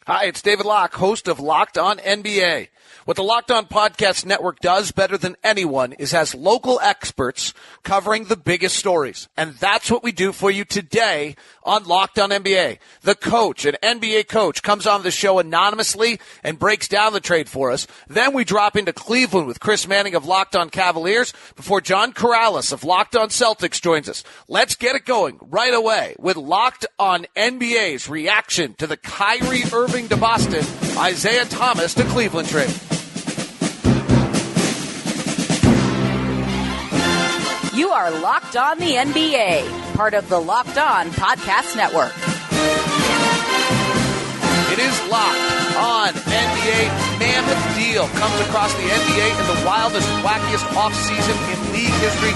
Hi, it's David Locke, host of Locked On NBA. What the Locked On Podcast Network does better than anyone is has local experts covering the biggest stories. And that's what we do for you today on Locked On NBA. The coach, an NBA coach, comes on the show anonymously and breaks down the trade for us. Then we drop into Cleveland with Chris Manning of Locked On Cavaliers before John Corrales of Locked On Celtics joins us. Let's get it going right away with Locked On NBA's reaction to the Kyrie Irving to Boston, Isaiah Thomas to Cleveland trade. You are Locked On the NBA, part of the Locked On Podcast Network. It is Locked On NBA. Mammoth deal comes across the NBA in the wildest, wackiest offseason in league history.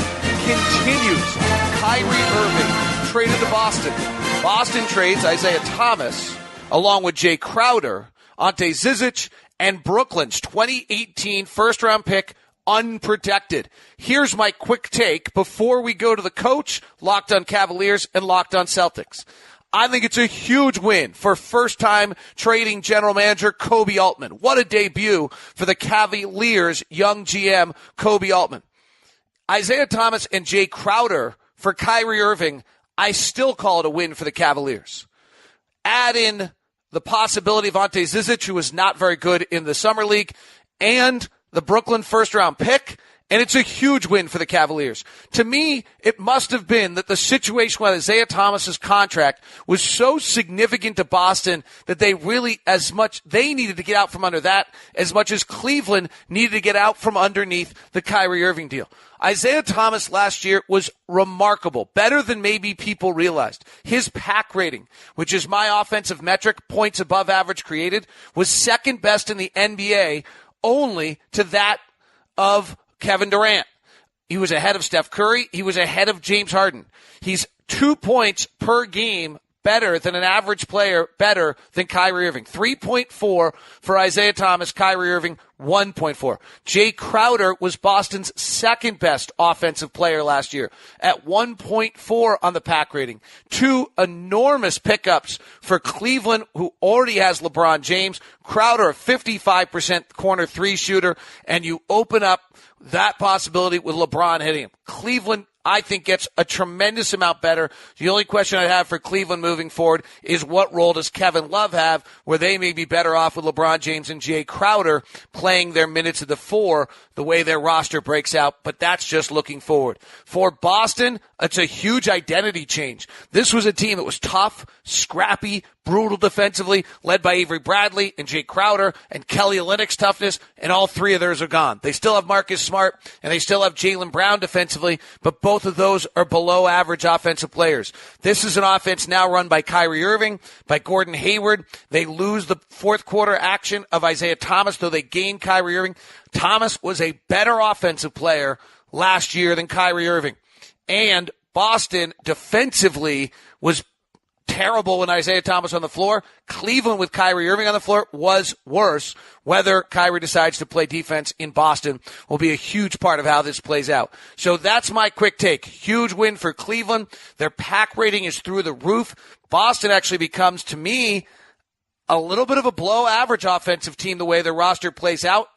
Continues. Kyrie Irving traded to Boston. Boston trades Isaiah Thomas along with Jay Crowder, Ante Zizic, and Brooklyn's 2018 first-round pick unprotected. Here's my quick take before we go to the coach, Locked On Cavaliers and Locked On Celtics. I think it's a huge win for first-time trading general manager Koby Altman. What a debut for the Cavaliers' young GM, Koby Altman. Isaiah Thomas and Jay Crowder for Kyrie Irving, I still call it a win for the Cavaliers. Add in the possibility of Ante Zizic, who was not very good in the Summer League, and the Brooklyn first-round pick, and it's a huge win for the Cavaliers. To me, it must have been that the situation with Isaiah Thomas's contract was so significant to Boston that they really, they needed to get out from under that as much as Cleveland needed to get out from underneath the Kyrie Irving deal. Isaiah Thomas last year was remarkable, better than maybe people realized. His pack rating, which is my offensive metric, points above average created, was second best in the NBA, only to that of Kevin Durant. He was ahead of Steph Curry. He was ahead of James Harden. He's 2 points per game better than an average player, better than Kyrie Irving. 3.4 for Isaiah Thomas, Kyrie Irving 1.4. Jay Crowder was Boston's second best offensive player last year at 1.4 on the pack rating. 2 enormous pickups for Cleveland, who already has LeBron James. Crowder, a 55% corner three shooter, and you open up that possibility with LeBron hitting him. Cleveland, I think, gets a tremendous amount better. The only question I have for Cleveland moving forward is what role does Kevin Love have, where they may be better off with LeBron James and Jay Crowder playing their minutes of the 4 the way their roster breaks out, but that's just looking forward. For Boston, it's a huge identity change. This was a team that was tough, scrappy, brutal defensively, led by Avery Bradley and Jay Crowder and Kelly Olynyk's toughness, and all 3 of theirs are gone. They still have Marcus Smart, and they still have Jaylen Brown defensively, but both of those are below average offensive players. This is an offense now run by Kyrie Irving, by Gordon Hayward. They lose the fourth quarter action of Isaiah Thomas, though they gain Kyrie Irving. Thomas was a better offensive player last year than Kyrie Irving. And Boston defensively was terrible when Isaiah Thomas on the floor. Cleveland with Kyrie Irving on the floor was worse. Whether Kyrie decides to play defense in Boston will be a huge part of how this plays out. So that's my quick take. Huge win for Cleveland. Their pack rating is through the roof. Boston actually becomes, to me, a little bit of a below average offensive team the way their roster plays out.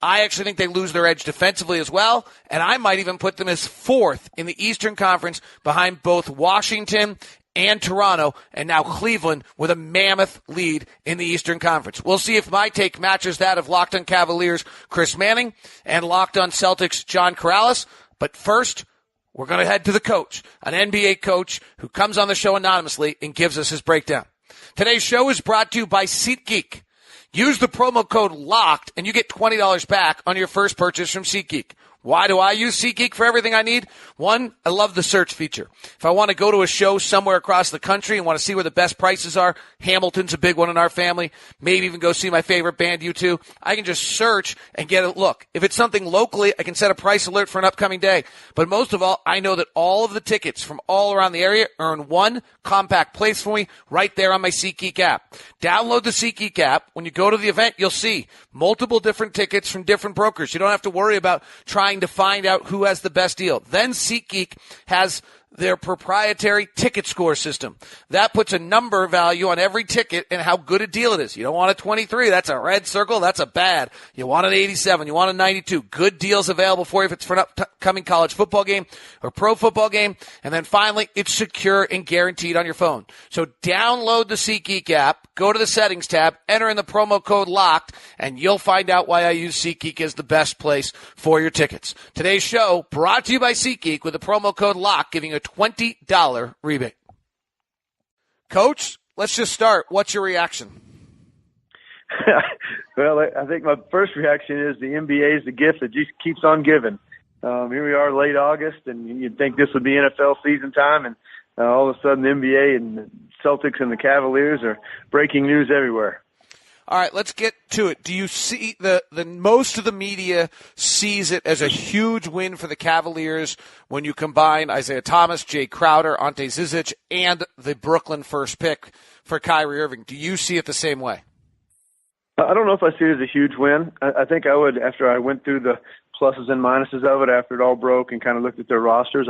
I actually think they lose their edge defensively as well, and I might even put them as 4th in the Eastern Conference behind both Washington and Toronto, and now Cleveland with a mammoth lead in the Eastern Conference. We'll see if my take matches that of Locked On Cavaliers, Chris Manning, and Locked On Celtics, John Corrales. But first, we're going to head to the coach, an NBA coach who comes on the show anonymously and gives us his breakdown. Today's show is brought to you by SeatGeek. Use the promo code LOCKED and you get $20 back on your first purchase from SeatGeek. Why do I use SeatGeek for everything I need? One, I love the search feature. If I want to go to a show somewhere across the country and want to see where the best prices are, Hamilton's a big one in our family, maybe even go see my favorite band, U2, I can just search and get a look. If it's something locally, I can set a price alert for an upcoming day. But most of all, I know that all of the tickets from all around the area are in one compact place for me right there on my SeatGeek app. Download the SeatGeek app. When you go to the event, you'll see multiple different tickets from different brokers. You don't have to worry about trying to find out who has the best deal. Then SeatGeek has their proprietary ticket score system. That puts a number value on every ticket and how good a deal it is. You don't want a 23. That's a red circle. That's a bad. You want an 87. You want a 92. Good deals available for you if it's for an upcoming college football game or pro football game. And then finally, it's secure and guaranteed on your phone. So download the SeatGeek app, go to the settings tab, enter in the promo code LOCKED, and you'll find out why I use SeatGeek as the best place for your tickets. Today's show brought to you by SeatGeek with the promo code LOCKED, giving you a $20 rebate. Coach, let's just start. What's your reaction? Well, I think my first reaction is the NBA is the gift that just keeps on giving. Here we are late August, and you'd think this would be NFL season time, and all of a sudden the NBA and the Celtics and the Cavaliers are breaking news everywhere. All right, let's get to it. Do you see the most of the media sees it as a huge win for the Cavaliers when you combine Isaiah Thomas, Jay Crowder, Ante Zizic, and the Brooklyn first pick for Kyrie Irving? Do you see it the same way? I don't know if I see it as a huge win. I think I would, after I went through the pluses and minuses of it, after it all broke and kind of looked at their rosters,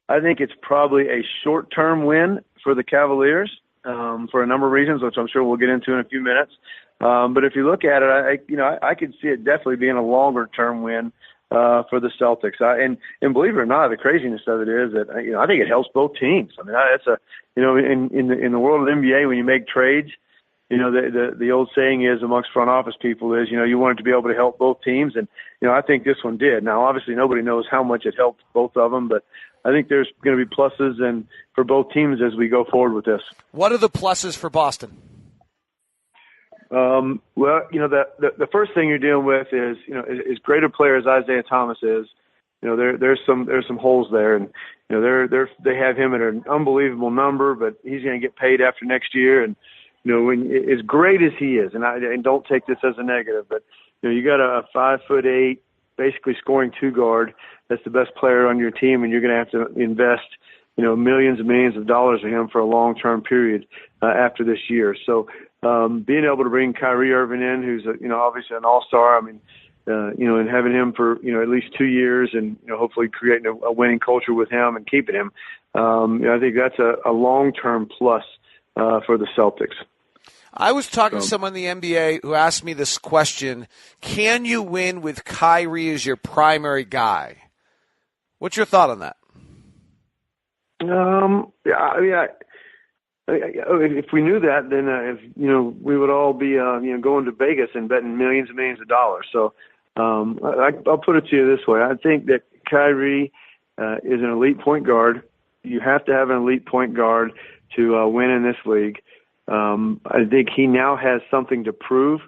I think it's probably a short-term win for the Cavaliers for a number of reasons, which I'm sure we'll get into in a few minutes. But if you look at it, I could see it definitely being a longer-term win for the Celtics. And believe it or not, the craziness of it is that I think it helps both teams. I mean, that's in the world of the NBA, when you make trades, the old saying is amongst front office people is you want it to be able to help both teams, and I think this one did. Now, obviously, nobody knows how much it helped both of them, but I think there's going to be pluses and for both teams as we go forward with this. What are the pluses for Boston? Well, the first thing you're dealing with is, as great a player as Isaiah Thomas is, there's some holes there, and they have him at an unbelievable number, but he's going to get paid after next year, and as great as he is, and don't take this as a negative, but you got a 5'8", basically scoring two guard that's the best player on your team, and you're going to have to invest millions and millions of dollars in him for a long-term period after this year. So being able to bring Kyrie Irving in, who's obviously an all-star, and having him for at least 2 years, and hopefully creating a winning culture with him and keeping him, I think that's a long-term plus for the Celtics. I was talking to someone in the NBA who asked me this question: can you win with Kyrie as your primary guy? What's your thought on that? If we knew that, then we would all be going to Vegas and betting millions and millions of dollars. So I'll put it to you this way: I think that Kyrie is an elite point guard. You have to have an elite point guard to win in this league. I think he now has something to prove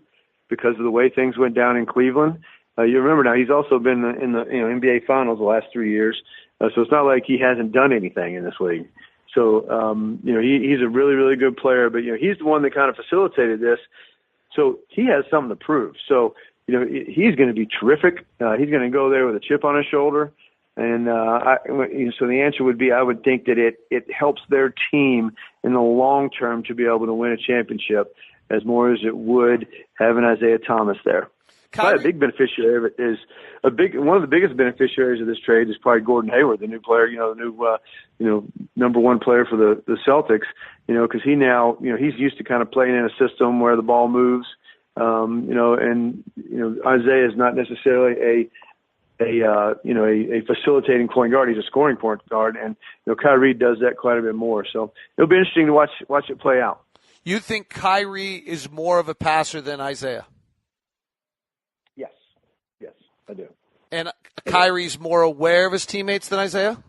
because of the way things went down in Cleveland. You remember now, he's also been in the NBA Finals the last 3 years, so it's not like he hasn't done anything in this league. So he's a really, really good player, but he's the one that kind of facilitated this. So he has something to prove. So he's going to be terrific. He's going to go there with a chip on his shoulder. And so the answer would be, I would think that it helps their team in the long term to be able to win a championship as more as it would having Isaiah Thomas there. Probably a big beneficiary of it is one of the biggest beneficiaries of this trade is probably Gordon Hayward, the new player, the new number one player for the Celtics, because he now, he's used to kind of playing in a system where the ball moves, and Isaiah is not necessarily a facilitating point guard. He's a scoring point guard, and Kyrie does that quite a bit more. So it'll be interesting to watch it play out. You think Kyrie is more of a passer than Isaiah? Yes, I do. And Kyrie's more aware of his teammates than Isaiah?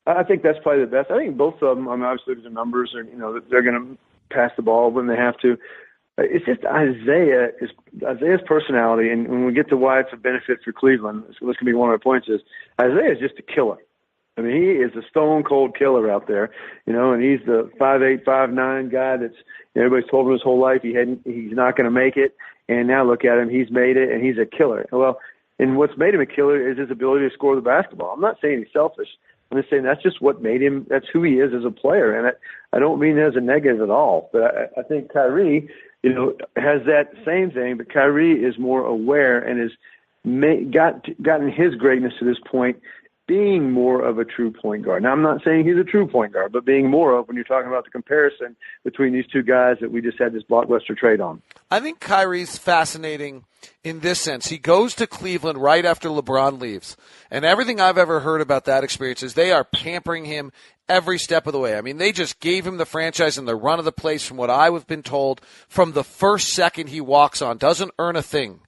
I think that's probably the best. I think both of them, obviously the numbers are, they're going to pass the ball when they have to. It's just Isaiah's personality, and when we get to why it's a benefit for Cleveland, so this can be one of my points, is Isaiah is just a killer. I mean, he is a stone-cold killer out there, and he's the 5'8", 5'9" guy that's everybody's told him his whole life he's not going to make it, and now look at him, he's made it, and he's a killer. Well, and what's made him a killer is his ability to score the basketball. I'm not saying he's selfish. I'm just saying that's just what made him, that's who he is as a player, and I don't mean it as a negative at all, but I think Kyrie has that same thing, but Kyrie is more aware and has gotten his greatness to this point being more of a true point guard. Now, I'm not saying he's a true point guard, but being more of when you're talking about the comparison between these two guys that we just had this blockbuster trade on. I think Kyrie's fascinating in this sense. He goes to Cleveland right after LeBron leaves. And everything I've ever heard about that experience is they are pampering him every step of the way. I mean, they just gave him the franchise and the run of the place from what I've been told from the first second he walks on. Doesn't earn a thing.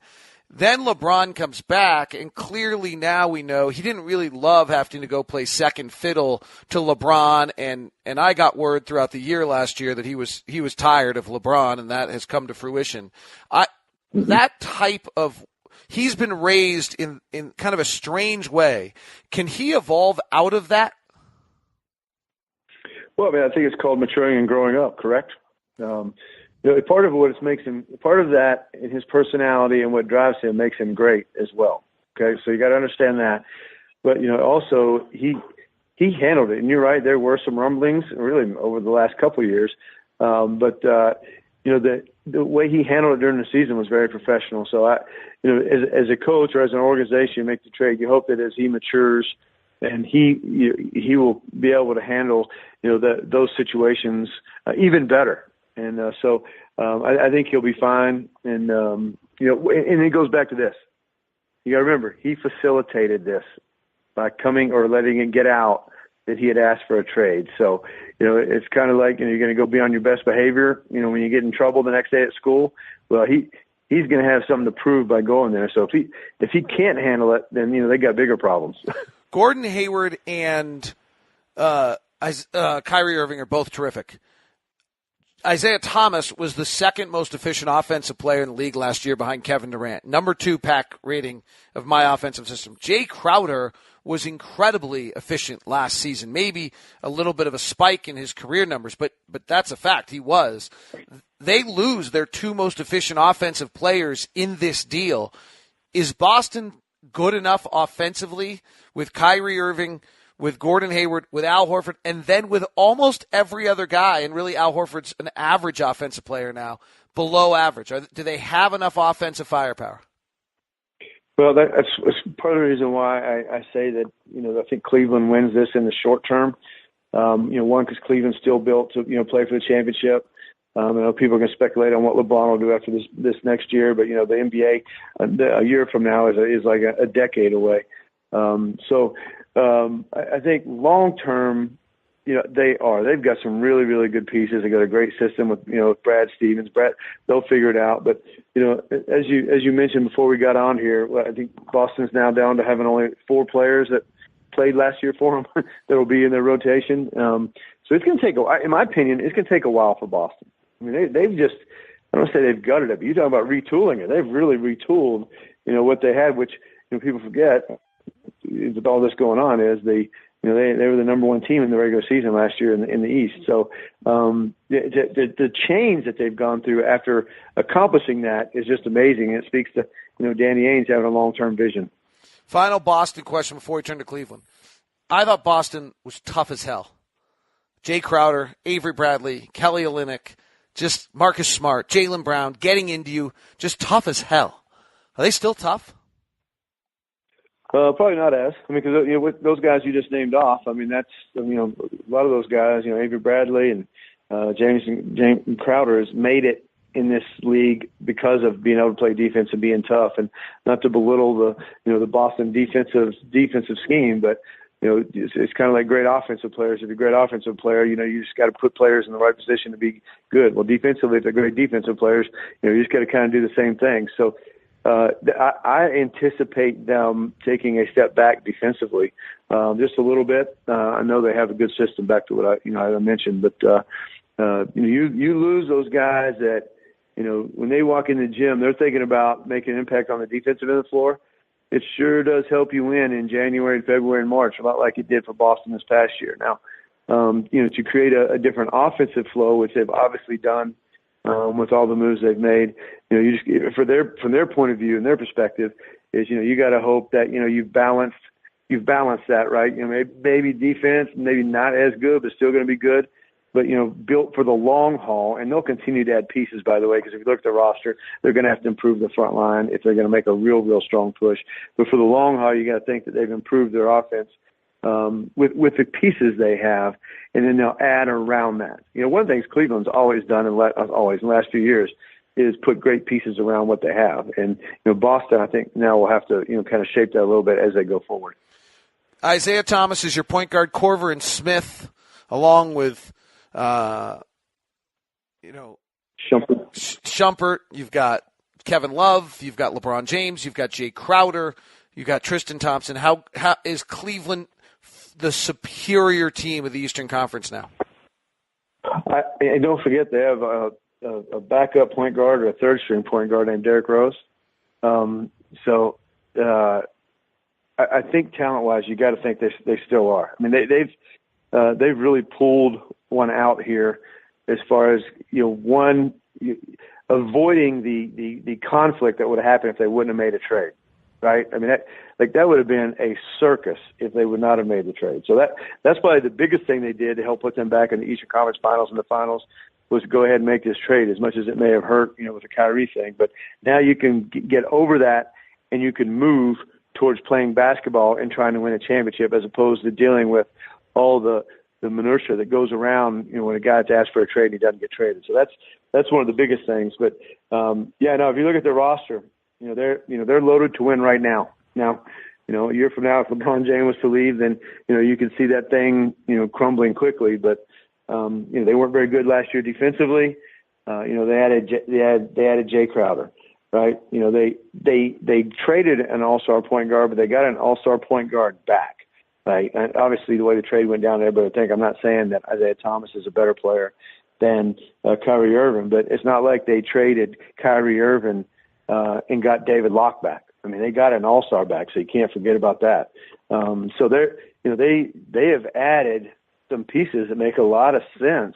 Then LeBron comes back, and clearly now we know he didn't really love having to go play second fiddle to LeBron, and I got word throughout the year last year that he was tired of LeBron, and that has come to fruition. That type of he's been raised in kind of a strange way. Can he evolve out of that? Well, I mean, I think it's called maturing and growing up, correct? Part of what makes him, part of that in his personality and what drives him makes him great as well. Okay, so you got to understand that. But also he handled it, and you're right. There were some rumblings, really, over the last couple of years. But the way he handled it during the season was very professional. So as a coach or as an organization, you make the trade. You hope that as he matures, and he will be able to handle those situations even better. And so I think he'll be fine. And, and it goes back to this. You got to remember, he facilitated this by coming or letting it get out that he had asked for a trade. So, it's kind of like, you're going to go be on your best behavior, when you get in trouble the next day at school. Well, he's going to have something to prove by going there. So if he can't handle it, then, they got bigger problems. Gordon Hayward and Kyrie Irving are both terrific. Isaiah Thomas was the second most efficient offensive player in the league last year behind Kevin Durant. Number 2 pack rating of my offensive system. Jay Crowder was incredibly efficient last season. Maybe a little bit of a spike in his career numbers, but that's a fact. He was. They lose their 2 most efficient offensive players in this deal. Is Boston good enough offensively with Kyrie Irving, with Gordon Hayward, with Al Horford, and then with almost every other guy, and really Al Horford's an average offensive player now, below average? Do they have enough offensive firepower? Well, that's part of the reason why I say that, I think Cleveland wins this in the short term. One, because Cleveland's still built to, play for the championship. I know people are going to speculate on what LeBron will do after this next year, but, the NBA a year from now is like a decade away. I think long term, they've got some really, really good pieces. They got a great system with Brad Stevens. They'll figure it out. But as you mentioned before we got on here, I think Boston's now down to having only 4 players that played last year for them that will be in their rotation. So it's going to take in my opinion, it's going to take a while for Boston. I mean, they've just, I don't say they've gutted it, but you talk about retooling it. They've really retooled, what they had, which people forget. With all this going on, is they were the number 1 team in the regular season last year in the East. So the change that they've gone through after accomplishing that is just amazing. It speaks to Danny Ainge having a long-term vision. Final Boston question before we turn to Cleveland. I thought Boston was tough as hell. Jay Crowder, Avery Bradley, Kelly Olynyk, just Marcus Smart, Jaylen Brown, getting into you, just tough as hell. Are they still tough? Probably not as. I mean, because with those guys you just named off, I mean, that's a lot of those guys. Avery Bradley and James Crowder has made it in this league because of being able to play defense and being tough. And not to belittle the Boston defensive scheme, but it's kind of like great offensive players. If you're a great offensive player, you just got to put players in the right position to be good. Well, defensively, if they're great defensive players, you just got to kind of do the same thing. So. I anticipate them taking a step back defensively, just a little bit. I know they have a good system, back to what I mentioned, but you lose those guys that when they walk in the gym, they're thinking about making an impact on the defensive end of the floor. It sure does help you win in January and February and March, a lot like it did for Boston this past year. Now, to create a different offensive flow, which they've obviously done. With all the moves they've made, you just from their point of view and their perspective is you got to hope that you've balanced that, right. Maybe defense maybe not as good, but still going to be good, but built for the long haul. And they'll continue to add pieces, by the way, because if you look at the roster, they're going to have to improve the front line if they're going to make a real strong push. But for the long haul, you got to think that they've improved their offense with the pieces they have, and then they'll add around that. One of the things Cleveland's always done, in the last few years, is put great pieces around what they have. And Boston, I think now will have to kind of shape that a little bit as they go forward. Isaiah Thomas is your point guard. Korver and Smith, along with Shumpert. You've got Kevin Love. You've got LeBron James. You've got Jay Crowder. You've got Tristan Thompson. How is Cleveland the superior team of the Eastern Conference now? And don't forget they have a backup point guard or a third-string point guard named Derrick Rose. I think talent-wise, you got to think they still are. I mean, they've really pulled one out here as far as avoiding the conflict that would have happened if they wouldn't have made a trade, right? I mean, that would have been a circus if they would not have made the trade. So that's probably the biggest thing they did to help put them back in the Eastern Conference Finals and the Finals was to go ahead and make this trade, as much as it may have hurt, with the Kyrie thing. But now you can get over that, and you can move towards playing basketball and trying to win a championship, as opposed to dealing with all the minutia that goes around, when a guy's asked for a trade and he doesn't get traded. So that's one of the biggest things. But if you look at their roster, they're loaded to win right now. Now, a year from now, if LeBron James was to leave, then you can see that thing crumbling quickly. But they weren't very good last year defensively. They added Jay Crowder, right? They traded an all-star point guard, but they got an all-star point guard back. Right? And obviously, the way the trade went down, everybody would think. I'm not saying that Isaiah Thomas is a better player than Kyrie Irving, but it's not like they traded Kyrie Irving and got David Locke back. I mean, they got an all-star back, so you can't forget about that. So they have added some pieces that make a lot of sense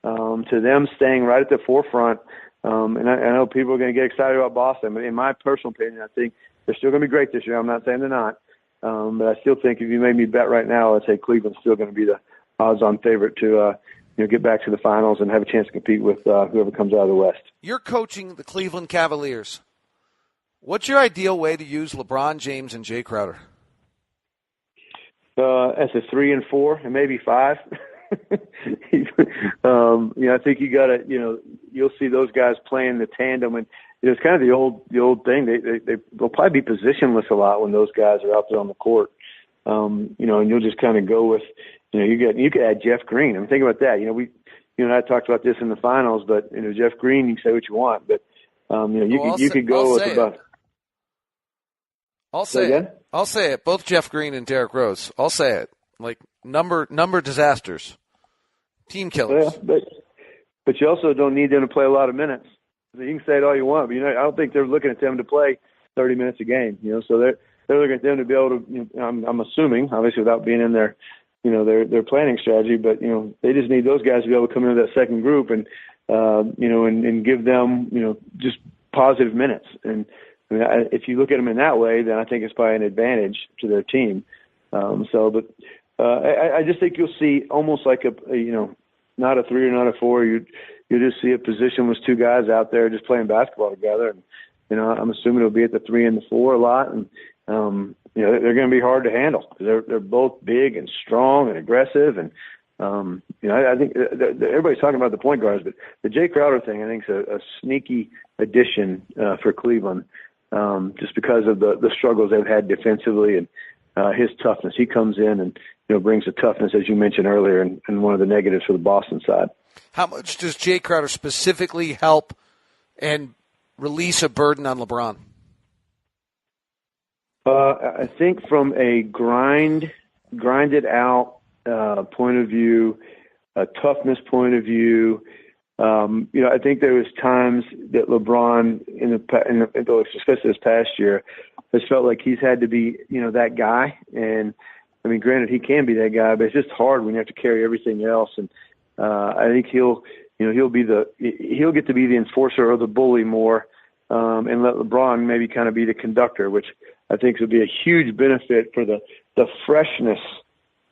to them staying right at the forefront. And I know people are going to get excited about Boston, but in my personal opinion, I think they're still going to be great this year. I'm not saying they're not. But I still think if you made me bet right now, I'd say Cleveland's still going to be the odds-on favorite to get back to the finals and have a chance to compete with whoever comes out of the West. You're coaching the Cleveland Cavaliers. What's your ideal way to use LeBron James and Jay Crowder? As a 3 and 4 and maybe 5. I think you got to you'll see those guys playing the tandem, and it's kind of the old thing. They'll probably be positionless a lot when those guys are out there on the court. And you'll just kind of go with you could add Jeff Green. I mean, think about that. You and I talked about this in the finals, but Jeff Green, you can say what you want, but you could go with about. I'll say it. I'll say it. Both Jeff Green and Derrick Rose. I'll say it. Like number disasters, team killers. Yeah, but you also don't need them to play a lot of minutes. You can say it all you want, but I don't think they're looking at them to play 30 minutes a game. So they're looking at them to be able to. I'm assuming, obviously, without being in their planning strategy, but they just need those guys to be able to come into that second group and and give them just positive minutes. And I mean, if you look at them in that way, then I think it's probably an advantage to their team. I just think you'll see almost like not a 3 or not a 4. You just see a position with two guys out there just playing basketball together. And I'm assuming it'll be at the 3 and the 4 a lot. And they're going to be hard to handle because they're both big and strong and aggressive. And I think everybody's talking about the point guards, but the Jay Crowder thing I think is a sneaky addition for Cleveland. Just because of the struggles they've had defensively and his toughness. He comes in and brings the toughness, as you mentioned earlier, and one of the negatives for the Boston side. How much does Jay Crowder specifically help and release a burden on LeBron? I think from a grinded out point of view, a toughness point of view, I think there was times that LeBron, especially this past year, has felt like he's had to be, that guy. And I mean, granted, he can be that guy, but it's just hard when you have to carry everything else. And I think he'll get to be the enforcer or the bully more, and let LeBron maybe kind of be the conductor, which I think would be a huge benefit for the freshness,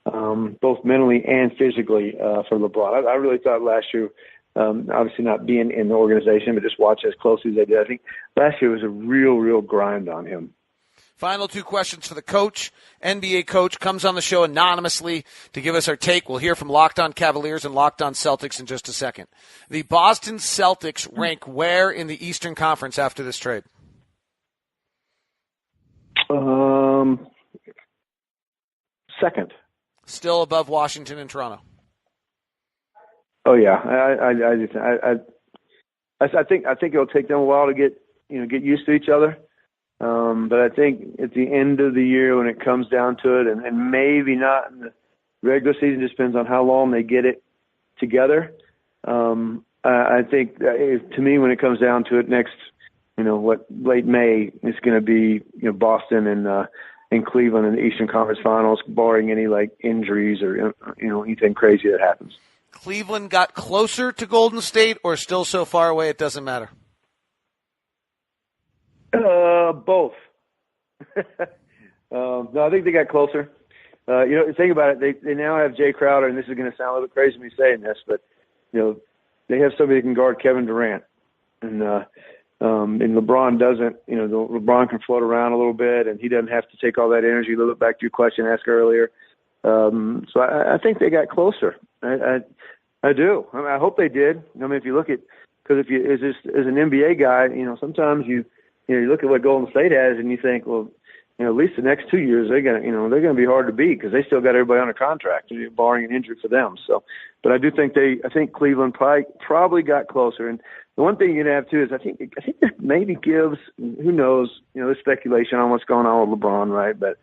both mentally and physically, for LeBron. I really thought last year. Obviously not being in the organization, but just watch as closely as they did. I think last year was a real grind on him. Final two questions for the coach. NBA coach comes on the show anonymously to give us our take. We'll hear from Locked On Cavaliers and Locked On Celtics in just a second. The Boston Celtics rank where in the Eastern Conference after this trade? Second. Still above Washington and Toronto. Oh yeah, I think it'll take them a while to get used to each other. But I think at the end of the year, when it comes down to it, and maybe not in the regular season, just depends on how long they get it together. I think to me, when it comes down to it, next, late May, it's going to be Boston and Cleveland in the Eastern Conference Finals, barring any injuries or anything crazy that happens. Cleveland got closer to Golden State, or still so far away it doesn't matter? Both. No, I think they got closer. Think about it. They now have Jay Crowder, and this is going to sound a little crazy me saying this, but they have somebody that can guard Kevin Durant, and LeBron doesn't. LeBron can float around a little bit, and he doesn't have to take all that energy. A little bit back to your question asked earlier. So I think they got closer. I do. I hope they did. If you look at, because as an NBA guy, sometimes you look at what Golden State has and you think, well, at least the next 2 years they're gonna be hard to beat because they still got everybody on a contract, barring an injury for them. So, but I think Cleveland probably got closer. And the one thing you're gonna have too is I think this maybe gives, who knows, there's speculation on what's going on with LeBron, right? But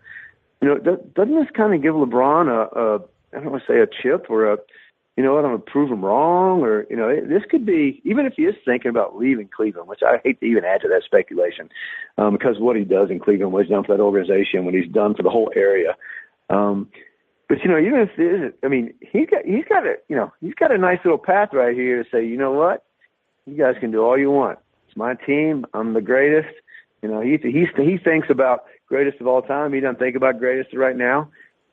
doesn't this kind of give LeBron I don't want to say a chip or I'm going to prove him wrong, or, this could be, even if he is thinking about leaving Cleveland, which I hate to even add to that speculation, because what he does in Cleveland, what he's done for that organization, what he's done for the whole area. But, even if it isn't, he's got a nice little path right here to say, you know what, you guys can do all you want. It's my team. I'm the greatest. He thinks about greatest of all time. He doesn't think about greatest right now.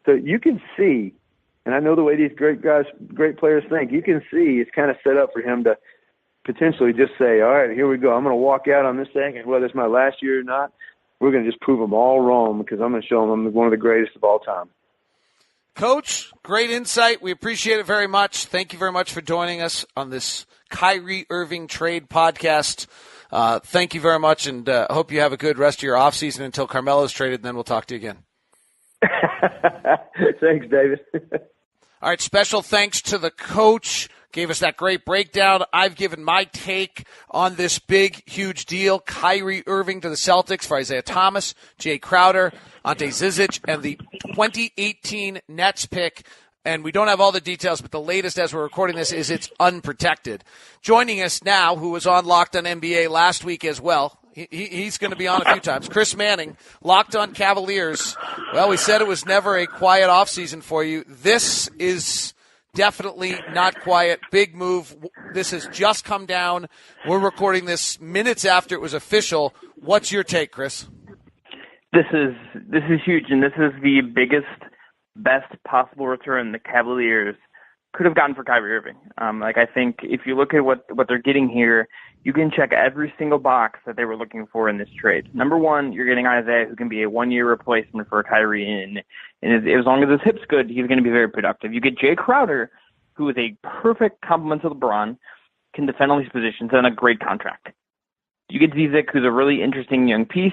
So you can see, and I know the way these great players think, you can see it's kind of set up for him to potentially just say, all right, here we go. I'm going to walk out on this thing, and whether it's my last year or not, we're going to just prove them all wrong because I'm going to show them I'm one of the greatest of all time. Coach, great insight. We appreciate it very much. Thank you very much for joining us on this Kyrie Irving trade podcast. Thank you very much, and hope you have a good rest of your offseason until Carmelo's traded, and then we'll talk to you again. Thanks, David. All right, special thanks to the coach. Gave us that great breakdown. I've given my take on this big, huge deal. Kyrie Irving to the Celtics for Isaiah Thomas, Jay Crowder, Ante Zizic, and the 2018 Nets pick. And we don't have all the details, but the latest as we're recording this is it's unprotected. Joining us now, who was on Locked On NBA last week as well, he's going to be on a few times. Chris Manning, Locked On Cavaliers. Well, we said it was never a quiet offseason for you. This is definitely not quiet. Big move. This has just come down. We're recording this minutes after it was official. What's your take, Chris? This is huge, and this is the biggest, best possible return the Cavaliers could have gotten for Kyrie Irving. I think if you look at what they're getting here, you can check every single box that they were looking for in this trade. Number one, you're getting Isaiah, who can be a one-year replacement for Kyrie, and as long as his hip's good, he's going to be very productive. You get Jay Crowder, who is a perfect complement to LeBron, can defend all these positions, and a great contract. You get Zizic, who's a really interesting young piece.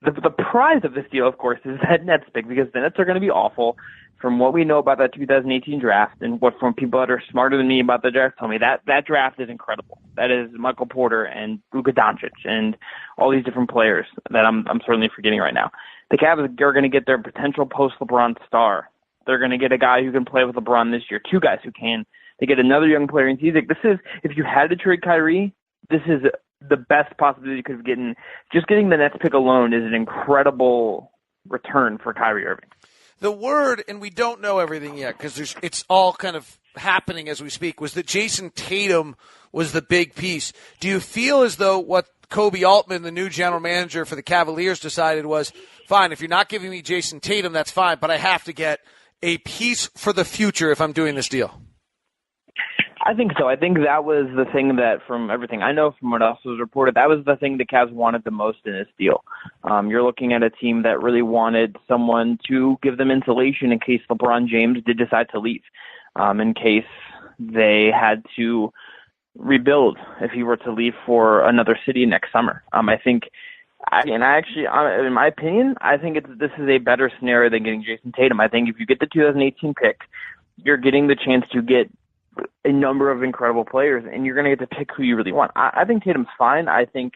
The prize of this deal, of course, is that Nets pick, because the Nets are going to be awful. From what we know about that 2018 draft and what from people that are smarter than me about the draft tell me, that draft is incredible. That is Michael Porter and Luka Doncic and all these different players that I'm certainly forgetting right now. The Cavs are going to get their potential post-LeBron star. They're going to get a guy who can play with LeBron this year, two guys who can. They get another young player in Zizic. This is, if you had to trade Kyrie, this is the best possibility you could have gotten. Just getting the Nets pick alone is an incredible return for Kyrie Irving. The word, and we don't know everything yet because it's all kind of happening as we speak, was that Jason Tatum was the big piece. Do you feel as though what Kobe Altman, the new general manager for the Cavaliers, decided was, fine, if you're not giving me Jason Tatum, that's fine, but I have to get a piece for the future if I'm doing this deal? I think so. I think that was the thing that, from everything I know, from what else was reported, that was the thing the Cavs wanted the most in this deal. You're looking at a team that really wanted someone to give them insulation in case LeBron James did decide to leave, in case they had to rebuild if he were to leave for another city next summer. I think, in my opinion, I think this is a better scenario than getting Jason Tatum. I think if you get the 2018 pick, you're getting the chance to get a number of incredible players, and you're going to get to pick who you really want. I think Tatum's fine. I think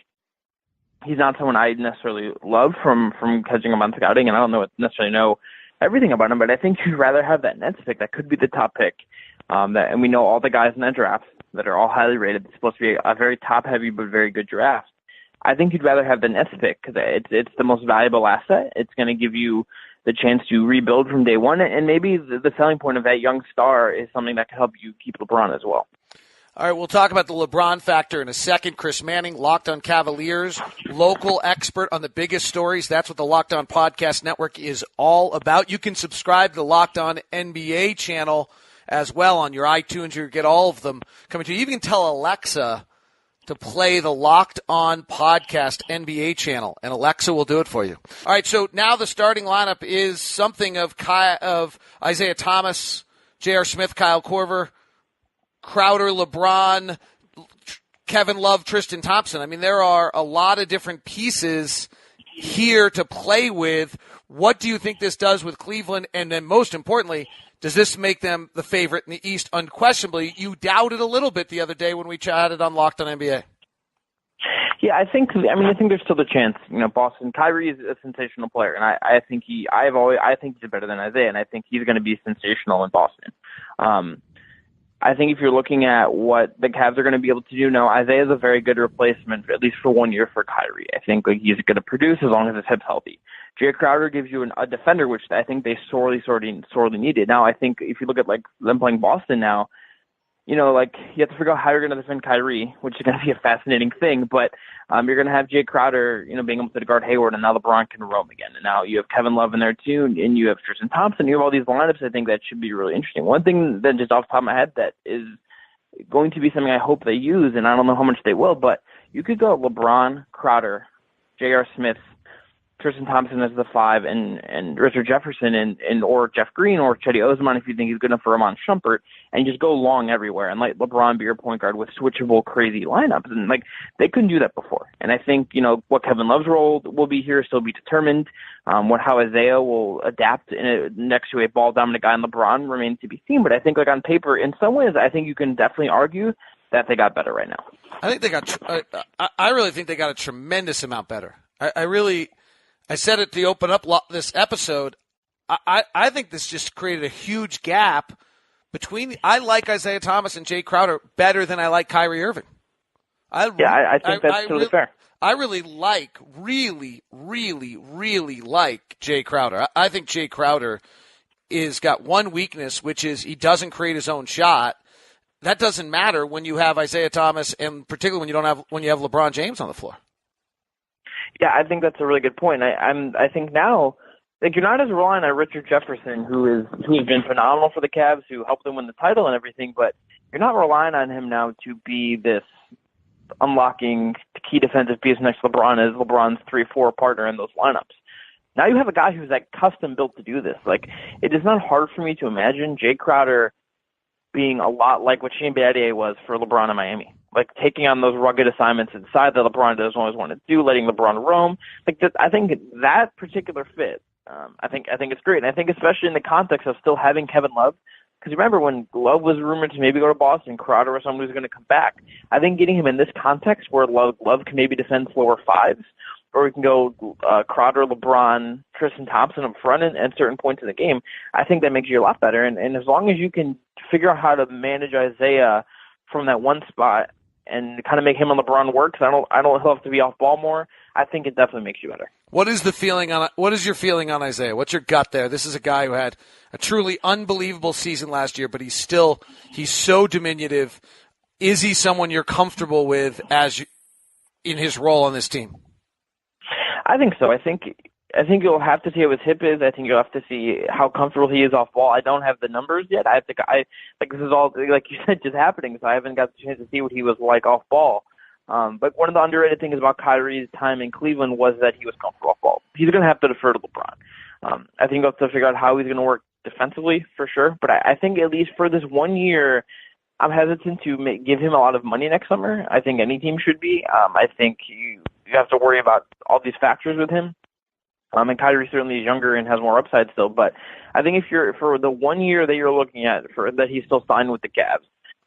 he's not someone I necessarily love from catching him on scouting, and I don't necessarily know everything about him, but I think you'd rather have that Nets pick. That could be the top pick. And we know all the guys in that draft that are all highly rated. It's supposed to be a very top-heavy but very good draft. I think you'd rather have the Nets pick because it's the most valuable asset. It's going to give you the chance to rebuild from day one, and maybe the selling point of that young star is something that can help you keep LeBron as well. All right, we'll talk about the LeBron factor in a second. Chris Manning, Locked On Cavaliers, local expert on the biggest stories. That's what the Locked On Podcast Network is all about. You can subscribe to the Locked On NBA channel as well on your iTunes. You get all of them coming to you. You can tell Alexa to play the Locked On Podcast NBA channel, and Alexa will do it for you. All right, so now the starting lineup is something of Isaiah Thomas, J.R. Smith, Kyle Korver, Crowder, LeBron, Kevin Love, Tristan Thompson. I mean, there are a lot of different pieces here to play with. What do you think this does with Cleveland? And then most importantly, does this make them the favorite in the East? Unquestionably, you doubted a little bit the other day when we chatted on Locked On NBA. Yeah, I think there's still a chance. Boston, Kyrie is a sensational player, and I think he's better than Isaiah, and I think he's going to be sensational in Boston. I think if you're looking at what the Cavs are going to be able to do now, Isaiah is a very good replacement, at least for 1 year, for Kyrie. I think he's going to produce as long as his hip's healthy. Jay Crowder gives you a defender, which I think they sorely needed. Now, I think if you look at them playing Boston now, you have to figure out how you're going to defend Kyrie, which is going to be a fascinating thing. But you're going to have Jay Crowder, being able to guard Hayward, and now LeBron can roam again. And now you have Kevin Love in there too, and you have Tristan Thompson. You have all these lineups. I think that should be really interesting. One thing that just off the top of my head that is going to be something I hope they use, and I don't know how much they will, but you could go LeBron, Crowder, J.R. Smith, Tristan Thompson as the 5, and Richard Jefferson and or Jeff Green or Chetty Osman if you think he's good enough for Ramon Shumpert, and just go long everywhere and let LeBron be your point guard with switchable crazy lineups. And they couldn't do that before. And I think what Kevin Love's role will be here still be determined. How Isaiah will adapt next to a ball dominant guy in LeBron remains to be seen. But I think on paper, in some ways, I think you can definitely argue that they got better right now. I think they got. I really think they got a tremendous amount better. I said it to open up this episode. I think this just created a huge gap between. I like Isaiah Thomas and Jay Crowder better than I like Kyrie Irving. I think that's totally fair. I really like Jay Crowder. I think Jay Crowder is got one weakness, which is he doesn't create his own shot. That doesn't matter when you have Isaiah Thomas, and particularly when you have LeBron James on the floor. Yeah, I think that's a really good point. I think now you're not as reliant on Richard Jefferson, who's been phenomenal for the Cavs, who helped them win the title and everything, but you're not relying on him now to be this unlocking key defensive piece next to LeBron as LeBron's 3-4 partner in those lineups. Now you have a guy who's custom built to do this. It is not hard for me to imagine Jay Crowder being a lot like what Shane Battier was for LeBron in Miami. Taking on those rugged assignments inside that LeBron doesn't always want to do, letting LeBron roam. I think that particular fit, I think it's great. And I think especially in the context of still having Kevin Love, because remember when Love was rumored to maybe go to Boston, Crowder was someone who's going to come back. I think getting him in this context where Love can maybe defend slower 5s, or we can go Crowder, LeBron, Tristan Thompson up front at certain points in the game, I think that makes you a lot better. And as long as you can figure out how to manage Isaiah from that one spot and kind of make him and LeBron work, because I don't have to be off ball more, I think it definitely makes you better. What is your feeling on Isaiah? What's your gut there? This is a guy who had a truly unbelievable season last year, but he's so diminutive. Is he someone you're comfortable with in his role on this team? I think so. I think I think you'll have to see how his hip is. I think you'll have to see how comfortable he is off ball. I don't have the numbers yet. This is all, like you said, just happening, so I haven't got the chance to see what he was like off ball. But one of the underrated things about Kyrie's time in Cleveland was that he was comfortable off ball. He's going to have to defer to LeBron. I think he'll have to figure out how he's going to work defensively for sure. But I think at least for this 1 year, I'm hesitant to give him a lot of money next summer. I think any team should be. I think you have to worry about all these factors with him. And Kyrie certainly is younger and has more upside still. But I think if you're for the 1 year that you're looking at that he's still signed with the Cavs,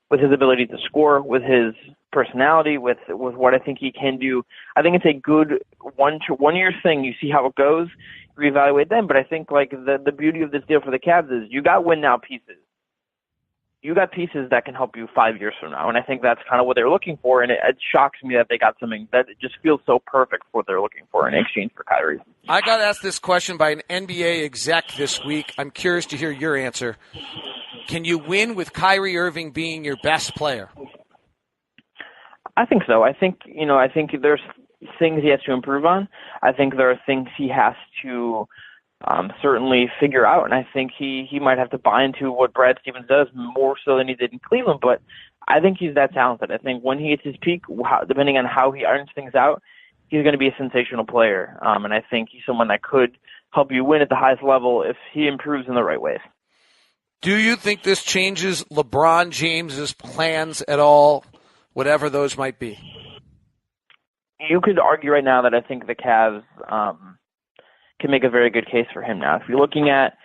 with his ability to score, with his personality, with what I think he can do, I think it's a good 1 year thing. You see how it goes, reevaluate them. But I think like the beauty of this deal for the Cavs is you got win now pieces. You got pieces that can help you 5 years from now, and I think that's kind of what they're looking for, and it shocks me that they got something that just feels so perfect for what they're looking for in exchange for Kyrie. I got asked this question by an NBA exec this week. I'm curious to hear your answer. Can you win with Kyrie Irving being your best player? I think so. I think there's things he has to improve on. I think there are things he has to certainly figure out, and I think he might have to buy into what Brad Stevens does more so than he did in Cleveland, but I think he's that talented. I think when he hits his peak, depending on how he irons things out, he's going to be a sensational player, and I think he's someone that could help you win at the highest level if he improves in the right ways. Do you think this changes LeBron James's plans at all, whatever those might be? You could argue right now that I think the Cavs can make a very good case for him now. If you're looking at,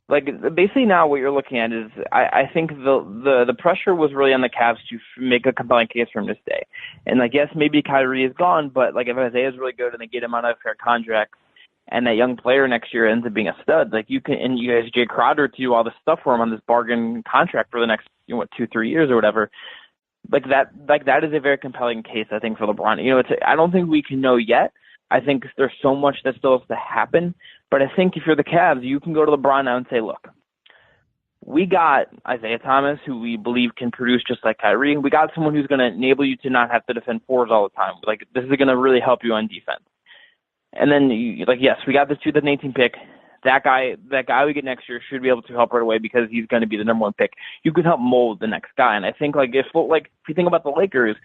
like, basically now what you're looking at is, I think the pressure was really on the Cavs to make a compelling case for him to stay. And, like, yes, maybe Kyrie is gone, but, like, if Isaiah's really good and they get him on a fair contract and that young player next year ends up being a stud, like, you guys, Jay Crowder, to do all this stuff for him on this bargain contract for the next, 2-3 years or whatever. Like that is a very compelling case, I think, for LeBron. I don't think we can know yet. I think there's so much that still has to happen. But I think if you're the Cavs, you can go to LeBron now and say, look, we got Isaiah Thomas, who we believe can produce just like Kyrie. We got someone who's going to enable you to not have to defend fours all the time. Like, this is going to really help you on defense. And then, yes, we got this 2018 pick. That guy we get next year should be able to help right away because he's going to be the number one pick. You can help mold the next guy. And I think, if you think about the Lakers,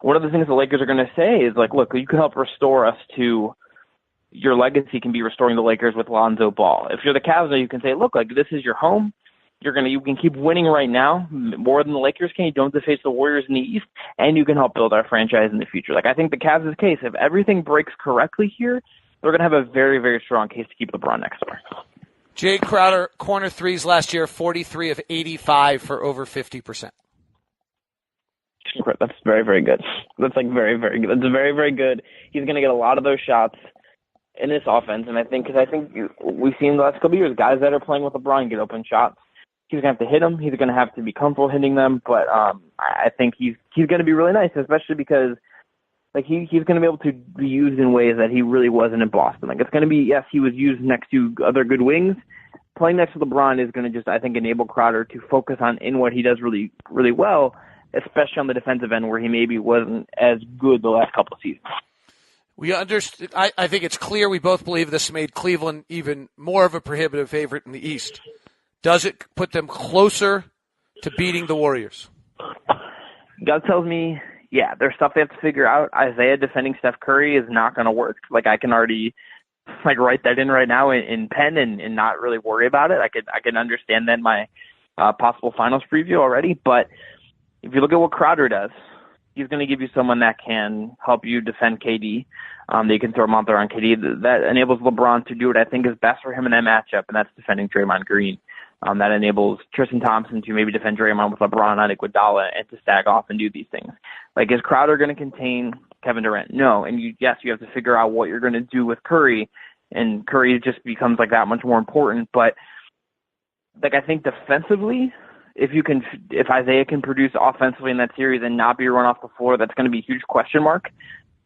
one of the things the Lakers are going to say is, look, you can help restore us to your legacy can be restoring the Lakers with Lonzo Ball. If you're the Cavs, you can say, look, this is your home. You can keep winning right now more than the Lakers can. You don't have to face the Warriors in the East, and you can help build our franchise in the future. I think the Cavs' case, if everything breaks correctly here, they're going to have a very, very strong case to keep LeBron next summer. Jay Crowder, corner threes last year, 43 of 85 for over 50%. That's very, very good. That's very, very good. That's very, very good. He's going to get a lot of those shots in this offense, and I think we've seen the last couple of years, guys that are playing with LeBron get open shots. He's going to have to hit them. He's going to have to be comfortable hitting them, but I think he's going to be really nice, especially because he's going to be able to be used in ways that he really wasn't in Boston. It's going to be, yes, he was used next to other good wings. Playing next to LeBron is going to just, I think, enable Crowder to focus in what he does really, really well, especially on the defensive end where he maybe wasn't as good the last couple of seasons. We understand. I think it's clear we both believe this made Cleveland even more of a prohibitive favorite in the East. Does it put them closer to beating the Warriors? God tells me, yeah, there's stuff they have to figure out. Isaiah defending Steph Curry is not going to work. I can already write that in right now in pen and not really worry about it. I can understand that in my possible finals preview already. But if you look at what Crowder does, he's going to give you someone that can help you defend KD. They can throw him out there on KD. That enables LeBron to do what I think is best for him in that matchup, and that's defending Draymond Green. That enables Tristan Thompson to maybe defend Draymond with LeBron on Iguodala and to stag off and do these things. Is Crowder going to contain Kevin Durant? No. And you have to figure out what you're going to do with Curry, and Curry just becomes that much more important. But I think defensively, if Isaiah can produce offensively in that series and not be run off the floor, that's going to be a huge question mark.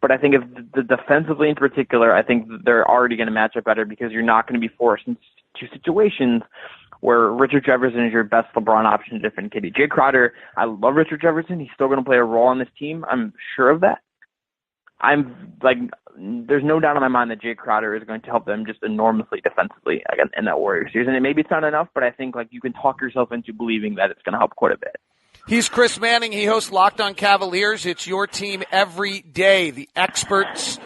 But I think if the defensively in particular, I think they're already going to match up better because you're not going to be forced into situations where Richard Jefferson is your best LeBron option to defend KD. Jay Crowder, I love Richard Jefferson. He's still going to play a role on this team. I'm sure of that. I'm like, there's no doubt in my mind that Jay Crowder is going to help them just enormously defensively again in that Warriors series. And maybe it's not enough, but I think like you can talk yourself into believing that it's going to help quite a bit. He's Chris Manning. He hosts Locked On Cavaliers. It's your team every day. The experts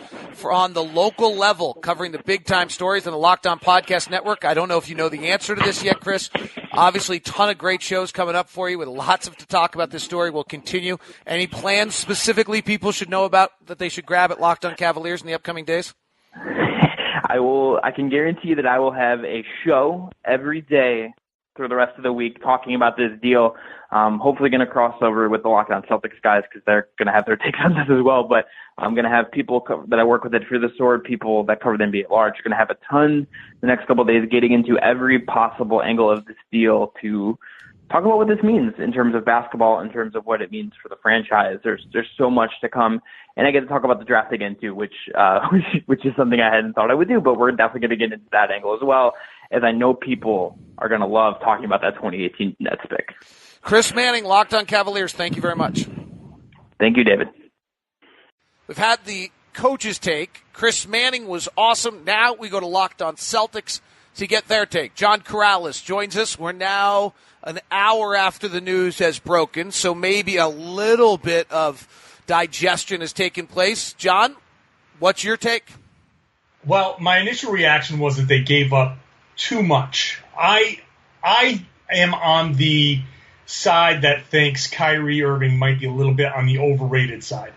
on the local level covering the big-time stories on the Locked On Podcast Network. I don't know if you know the answer to this yet, Chris. Obviously, ton of great shows coming up for you with lots to talk about. This story will continue. Any plans specifically people should know about that they should grab at Locked On Cavaliers in the upcoming days? I can guarantee you that I will have a show every day through the rest of the week talking about this deal. Hopefully going to cross over with the Locked On Celtics guys because they're going to have their takes on this as well. But I'm going to have people that I work with at Fear the Sword, people that cover the NBA at large. We're going to have a ton the next couple of days getting into every possible angle of this deal to talk about what this means in terms of basketball, in terms of what it means for the franchise. There's so much to come. And I get to talk about the draft again, too, which is something I hadn't thought I would do. But we're definitely going to get into that angle as well, as I know people are going to love talking about that 2018 Nets pick. Chris Manning, Locked On Cavaliers, thank you very much. Thank you, David. We've had the coach's take. Chris Manning was awesome. Now we go to Locked On Celtics to get their take. John Corrales joins us. We're now an hour after the news has broken, so maybe a little bit of digestion has taken place. John, what's your take? Well, my initial reaction was that they gave up too much. I am on the side that thinks Kyrie Irving might be a little bit on the overrated side.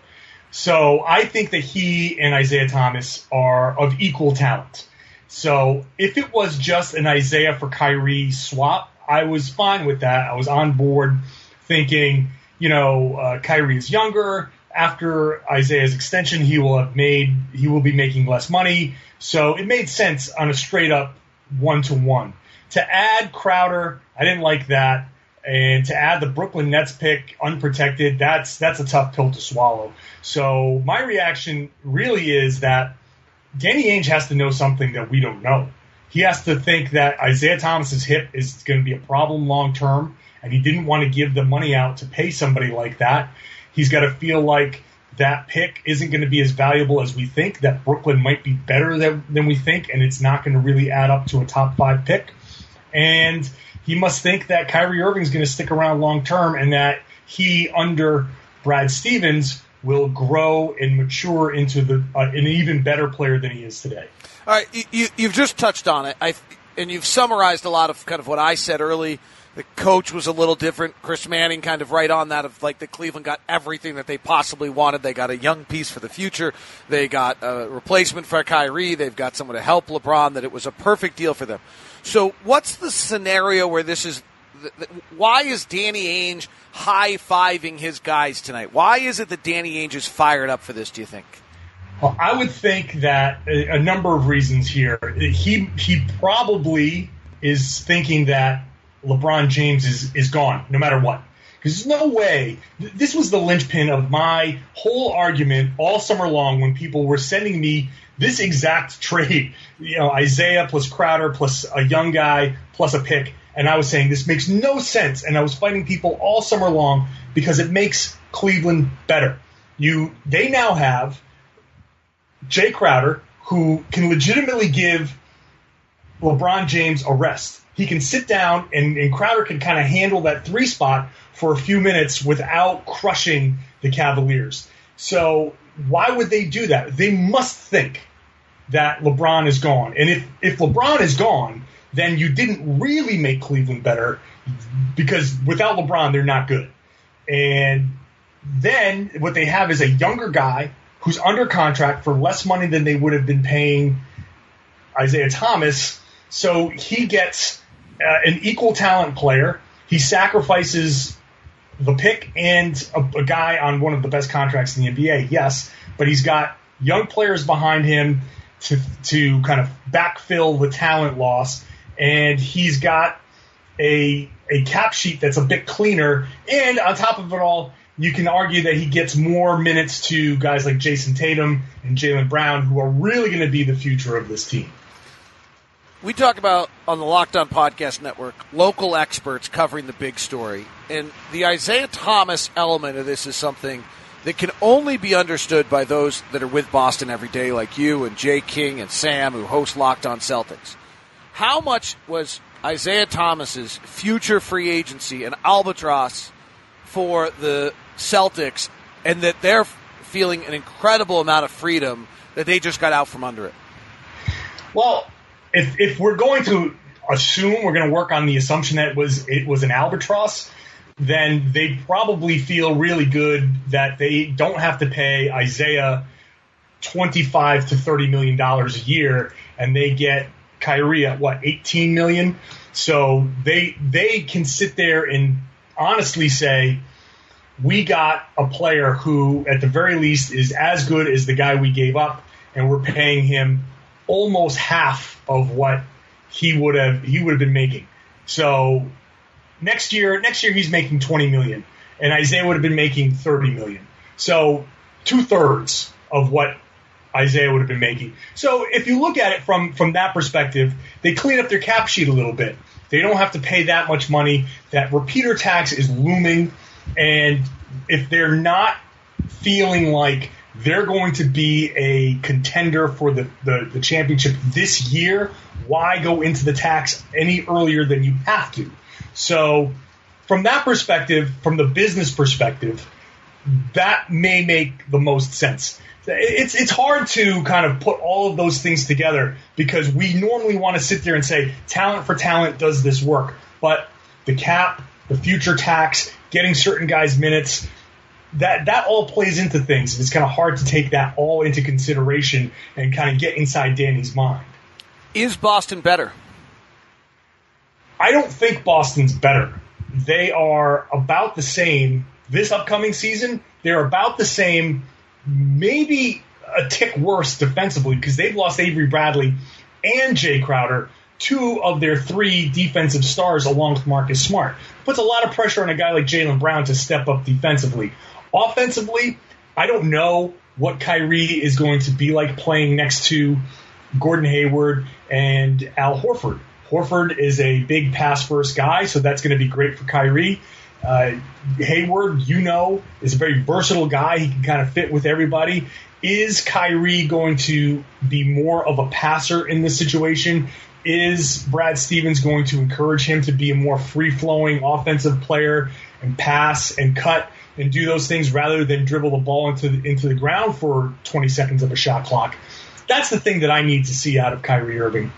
So I think that he and Isaiah Thomas are of equal talent. So if it was just an Isaiah for Kyrie swap, I was fine with that. I was on board thinking, Kyrie is younger. After Isaiah's extension, he will be making less money. So it made sense on a straight up 1-to-1. To add Crowder, I didn't like that. And to add the Brooklyn Nets pick unprotected, that's a tough pill to swallow. So my reaction really is that Danny Ainge has to know something that we don't know. He has to think that Isaiah Thomas's hip is going to be a problem long term, and he didn't want to give the money out to pay somebody like that. He's got to feel like that pick isn't going to be as valuable as we think, that Brooklyn might be better than we think, and it's not going to really add up to a top 5 pick. And he must think that Kyrie Irving is going to stick around long term and that he, under Brad Stevens, will grow and mature into an even better player than he is today. All right, you've just touched on it, and you've summarized a lot of kind of what I said early. The coach was a little different. Chris Manning kind of right on that of like the Cleveland got everything that they possibly wanted. They got a young piece for the future. They got a replacement for Kyrie. They've got someone to help LeBron, that it was a perfect deal for them. So what's the scenario where this is – why is Danny Ainge high-fiving his guys tonight? Why is it that Danny Ainge is fired up for this, do you think? Well, I would think that a number of reasons here. He probably is thinking that LeBron James is gone no matter what. Because there's no way – this was the linchpin of my whole argument all summer long when people were sending me this exact trade, Isaiah plus Crowder plus a young guy plus a pick. And I was saying this makes no sense. And I was fighting people all summer long because it makes Cleveland better. They now have Jay Crowder, who can legitimately give LeBron James a rest. He can sit down and Crowder can kind of handle that 3 spot for a few minutes without crushing the Cavaliers. So why would they do that? They must think that LeBron is gone. And if LeBron is gone, then you didn't really make Cleveland better, because without LeBron, they're not good. And then what they have is a younger guy who's under contract for less money than they would have been paying Isaiah Thomas. So he gets an equal talent player. He sacrifices the pick and a guy on one of the best contracts in the NBA, yes, but he's got young players behind him to kind of backfill the talent loss, and he's got a cap sheet that's a bit cleaner, and on top of it all, you can argue that he gets more minutes to guys like Jason Tatum and Jaylen Brown, who are really going to be the future of this team. We talk about, on the Locked On Podcast Network, local experts covering the big story. And the Isaiah Thomas element of this is something that can only be understood by those that are with Boston every day, like you and Jay King and Sam, who host Locked on Celtics. How much was Isaiah Thomas's future free agency an albatross for the Celtics, and that they're feeling an incredible amount of freedom that they just got out from under it? Well, if we're going to assume, we're going to work on the assumption that it was an albatross, then they probably feel really good that they don't have to pay Isaiah $25 to $30 million a year, and they get Kyrie at $18 million. So they can sit there and honestly say, we got a player who, at the very least, is as good as the guy we gave up, and we're paying him almost half of what he would have been making. So next year he's making $20 million, and Isaiah would have been making $30 million. So 2/3 of what Isaiah would have been making. So if you look at it from that perspective, they clean up their cap sheet a little bit. They don't have to pay that much money. That repeater tax is looming, and if they're not feeling like they're going to be a contender for the championship this year, why go into the tax any earlier than you have to? So from that perspective, from the business perspective, that may make the most sense. It's hard to kind of put all of those things together because we normally want to sit there and say talent for talent does this work. But the cap, the future tax, getting certain guys minutes, that all plays into things. It's kind of hard to take that all into consideration and kind of get inside Danny's mind. Is Boston better? I don't think Boston's better. They are about the same. This upcoming season, they're about the same, maybe a tick worse defensively because they've lost Avery Bradley and Jay Crowder, 2 of their 3 defensive stars along with Marcus Smart. Puts a lot of pressure on a guy like Jaylen Brown to step up defensively. Offensively, I don't know what Kyrie is going to be like playing next to Gordon Hayward and Al Horford. Horford is a big pass-first guy, so that's going to be great for Kyrie. Hayward, is a very versatile guy. He can kind of fit with everybody. Is Kyrie going to be more of a passer in this situation? Is Brad Stevens going to encourage him to be a more free-flowing offensive player and pass and cut and do those things rather than dribble the ball into the ground for 20 seconds of a shot clock? That's the thing that I need to see out of Kyrie Irving.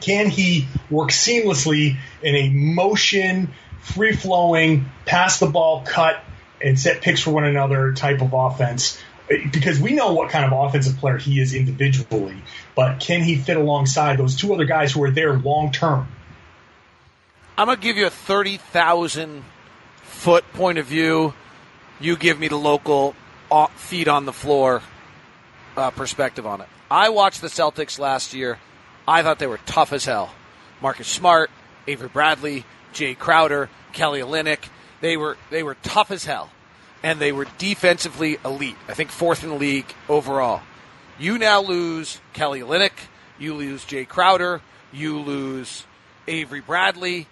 Can he work seamlessly in a motion, free-flowing, pass the ball, cut, and set picks for one another type of offense? Because we know what kind of offensive player he is individually, but can he fit alongside those 2 other guys who are there long-term? I'm going to give you a 30,000-foot point of view. You give me the local feet on the floor perspective on it. I watched the Celtics last year. I thought they were tough as hell. Marcus Smart, Avery Bradley, Jay Crowder, Kelly Olynyk. They were tough as hell, and they were defensively elite. I think 4th in the league overall. You now lose Kelly Olynyk. You lose Jay Crowder. You lose Avery Bradley.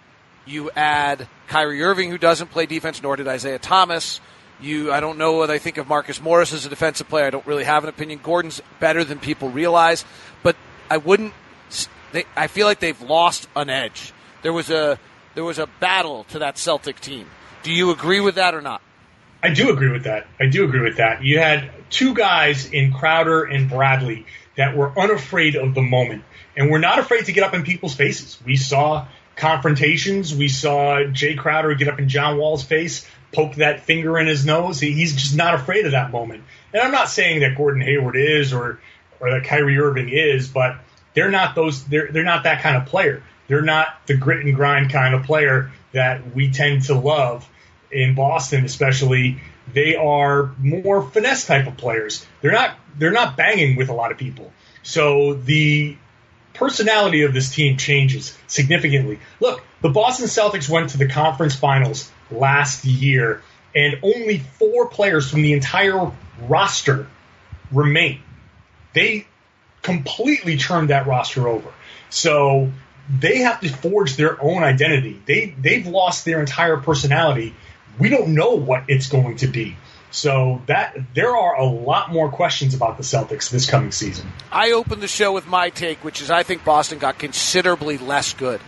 You add Kyrie Irving, who doesn't play defense, nor did Isaiah Thomas. I don't know what I think of Marcus Morris as a defensive player. I don't really have an opinion. Gordon's better than people realize, but I feel like they've lost an edge. There was a battle to that Celtic team. Do you agree with that or not? I do agree with that. You had 2 guys in Crowder and Bradley that were unafraid of the moment and were not afraid to get up in people's faces. We saw confrontations. We saw Jay Crowder get up in John Wall's face, poke that finger in his nose. He's just not afraid of that moment. And I'm not saying that Gordon Hayward is or that Kyrie Irving is, but they're not that kind of player. They're not the grit and grind kind of player that we tend to love in Boston, especially. They are more finesse type of players. They're not banging with a lot of people. So the personality of this team changes significantly. Look, the Boston Celtics went to the conference finals last year, and only 4 players from the entire roster remain. They completely turned that roster over. So they have to forge their own identity. They've lost their entire personality. We don't know what it's going to be. So that there are a lot more questions about the Celtics this coming season. I opened the show with my take, which is I think Boston got considerably less good,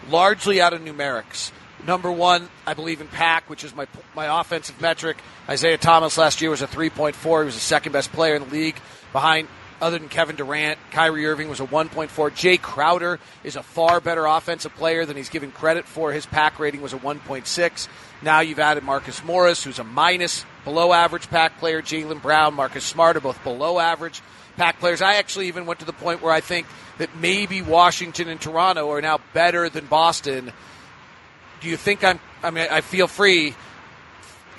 largely out of numerics. Number one, I believe in PAC, which is my offensive metric. Isaiah Thomas last year was a 3.4. He was the second best player in the league behind, other than Kevin Durant. Kyrie Irving was a 1.4. Jay Crowder is a far better offensive player than he's given credit for. His PAC rating was a 1.6. Now you've added Marcus Morris, who's a minus, below average PAC player. Jaylen Brown, Marcus Smart are both below average PAC players. I actually even went to the point where I think that maybe Washington and Toronto are now better than Boston. Do you think I feel free,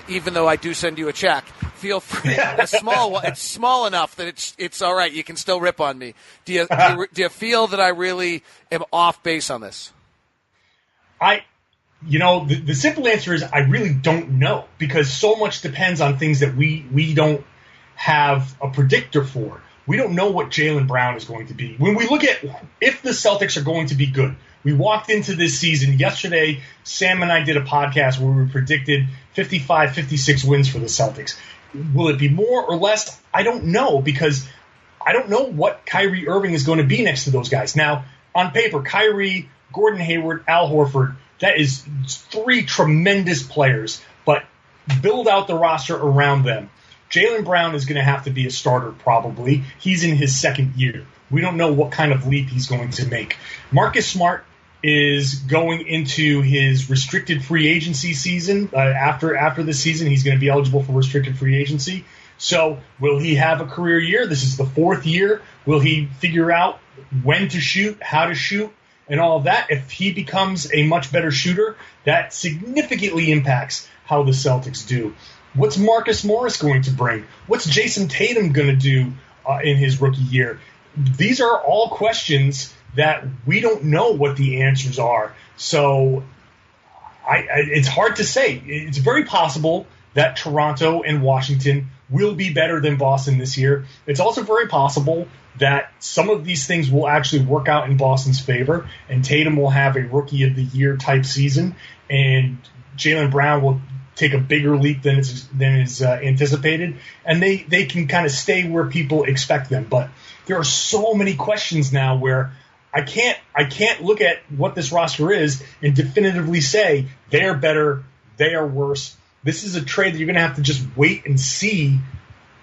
even though I do send you a check, feel free. It's small enough that it's all right. You can still rip on me. Do you feel that I really am off base on this? The simple answer is I really don't know, because so much depends on things that we don't have a predictor for. We don't know what Jaylen Brown is going to be. When we look at if the Celtics are going to be good, we walked into this season yesterday. Sam and I did a podcast where we predicted 55, 56 wins for the Celtics. Will it be more or less? I don't know, because I don't know what Kyrie Irving is going to be next to those guys. Now, on paper, Kyrie, Gordon Hayward, Al Horford, that is three tremendous players, but build out the roster around them. Jaylen Brown is going to have to be a starter probably. He's in his second year. We don't know what kind of leap he's going to make. Marcus Smart is going into his restricted free agency season. After this season, he's going to be eligible for restricted free agency. So will he have a career year? This is the fourth year. Will he figure out when to shoot, how to shoot, and all of that? If he becomes a much better shooter, that significantly impacts how the Celtics do. What's Marcus Morris going to bring? What's Jason Tatum going to do in his rookie year? These are all questions that we don't know what the answers are. So it's hard to say. It's very possible that Toronto and Washington will be better than Boston this year. It's also very possible that some of these things will actually work out in Boston's favor, and Tatum will have a rookie of the year type season, and Jaylen Brown will take a bigger leap than is anticipated, and they can kind of stay where people expect them. But there are so many questions now where I can't look at what this roster is and definitively say they are better, they are worse. This is a trade that you're going to have to just wait and see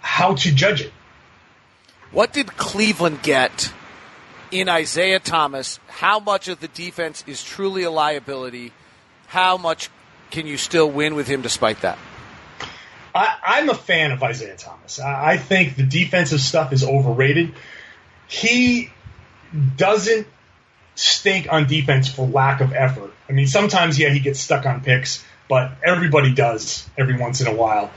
how to judge it. What did Cleveland get in Isaiah Thomas? How much of the defense is truly a liability? How much can you still win with him despite that? I'm a fan of Isaiah Thomas. I think the defensive stuff is overrated. He doesn't stink on defense for lack of effort. I mean, sometimes, he gets stuck on picks, but everybody does every once in a while.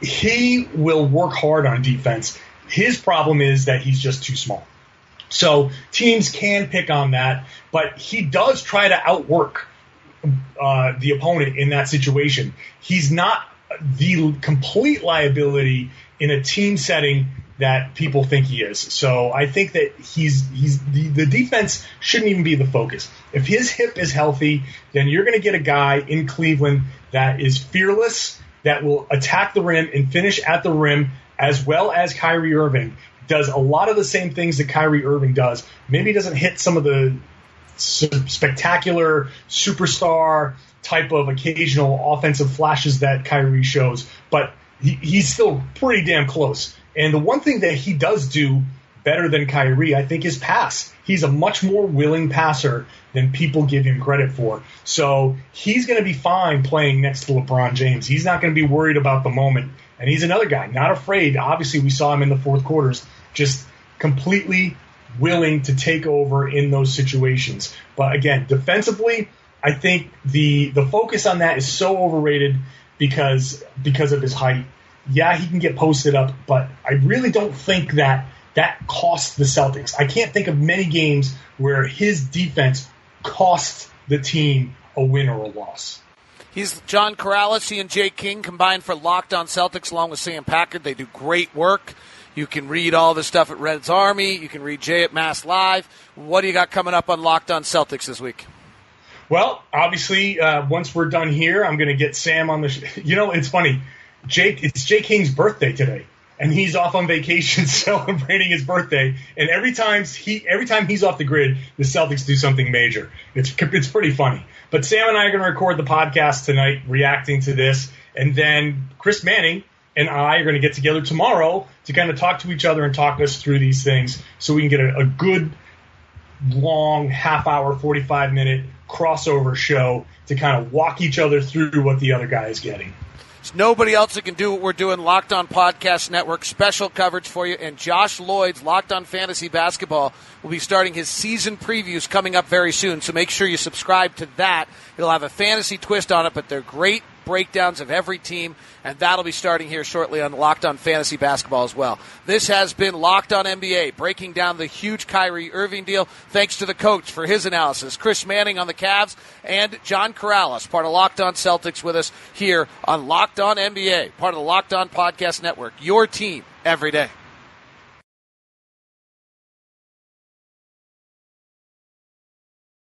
He will work hard on defense. His problem is that he's just too small. So teams can pick on that, but he does try to outwork the opponent in that situation. He's not the complete liability in a team setting that people think he is. So I think that the defense shouldn't even be the focus. If his hip is healthy, then you're going to get a guy in Cleveland that is fearless, that will attack the rim and finish at the rim, as well as Kyrie Irving does a lot of the same things that Kyrie Irving does. Maybe he doesn't hit some of the spectacular superstar type of occasional offensive flashes that Kyrie shows, but he's still pretty damn close. And the one thing that he does do better than Kyrie, I think, is pass. He's a much more willing passer than people give him credit for. So he's going to be fine playing next to LeBron James. He's not going to be worried about the moment. And he's another guy, not afraid. Obviously, we saw him in the fourth quarters, just completely willing to take over in those situations. But again, defensively, I think the focus on that is so overrated because of his height. Yeah, he can get posted up, but I really don't think that costs the Celtics. I can't think of many games where his defense cost the team a win or a loss. He's John Corrales. He and Jay King combined for Locked On Celtics along with Sam Packard. They do great work. You can read all the stuff at Red's Army. You can read Jay at Mass Live. What do you got coming up on Locked On Celtics this week? Well, obviously, once we're done here, I'm going to get Sam on the show. It's funny. it's Jake King's birthday today, and he's off on vacation celebrating his birthday. And every time he's off the grid, the Celtics do something major. It's pretty funny. But Sam and I are going to record the podcast tonight, reacting to this, and then Chris Manning and I are going to get together tomorrow to kind of talk to each other and talk us through these things, so we can get a good long half-hour, 45-minute crossover show to kind of walk each other through what the other guy is getting. There's nobody else that can do what we're doing. Locked On Podcast Network, special coverage for you. And Josh Lloyd's Locked On Fantasy Basketball will be starting his season previews coming up very soon. So make sure you subscribe to that. It'll have a fantasy twist on it, but they're great breakdowns of every team, and that'll be starting here shortly on Locked On Fantasy Basketball as well. This has been Locked On NBA, breaking down the huge Kyrie Irving deal. Thanks to the coach for his analysis, Chris Manning on the Cavs, and John Corrales, part of Locked On Celtics, with us here on Locked On NBA, part of the Locked On Podcast Network, your team every day.